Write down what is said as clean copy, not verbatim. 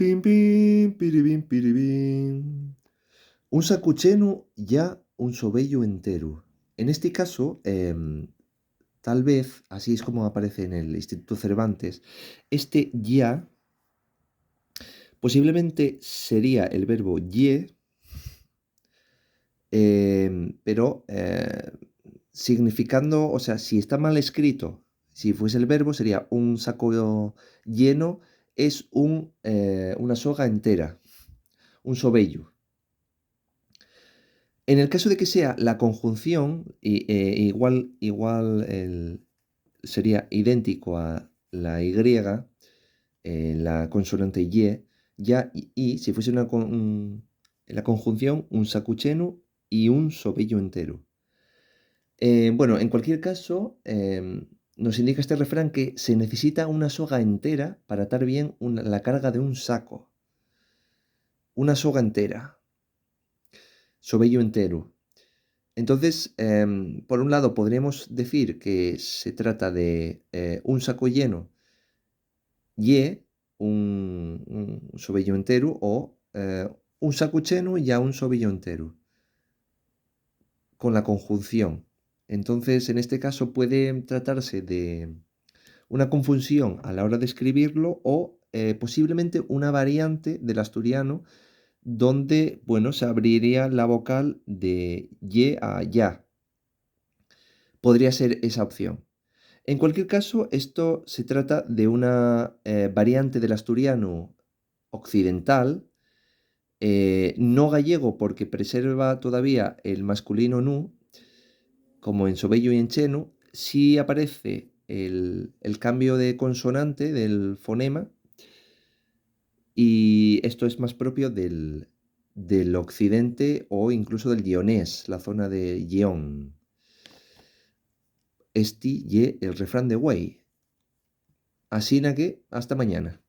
pim, pim, piribim, piribim. Un sacuchenu ya un sobello entero. En este caso, tal vez, así es como aparece en el Instituto Cervantes, este ya posiblemente sería el verbo ye, pero significando, o sea, si está mal escrito, si fuese el verbo, sería un saco lleno, es una soga entera, un sobello. En el caso de que sea la conjunción, sería idéntico a la Y, la consonante Y, ya y, si fuese la conjunción, un sacucheno y un sobello entero. Bueno, en cualquier caso, nos indica este refrán que se necesita una soga entera para atar bien la carga de un saco. Una soga entera, sobello entero. Entonces, por un lado, podríamos decir que se trata de un saco lleno y un sobello entero, o un saco lleno y un sobello entero, con la conjunción. Entonces, en este caso puede tratarse de una confusión a la hora de escribirlo o posiblemente una variante del asturiano donde, bueno, se abriría la vocal de ye a ya. Podría ser esa opción. En cualquier caso, esto se trata de una variante del asturiano occidental, no gallego porque preserva todavía el masculino nu, como en sobello y en cheno, sí aparece el cambio de consonante del fonema, y esto es más propio del occidente o incluso del Lyonés, la zona de Lyon. Esti ye el refrán de Güey. Así que hasta mañana.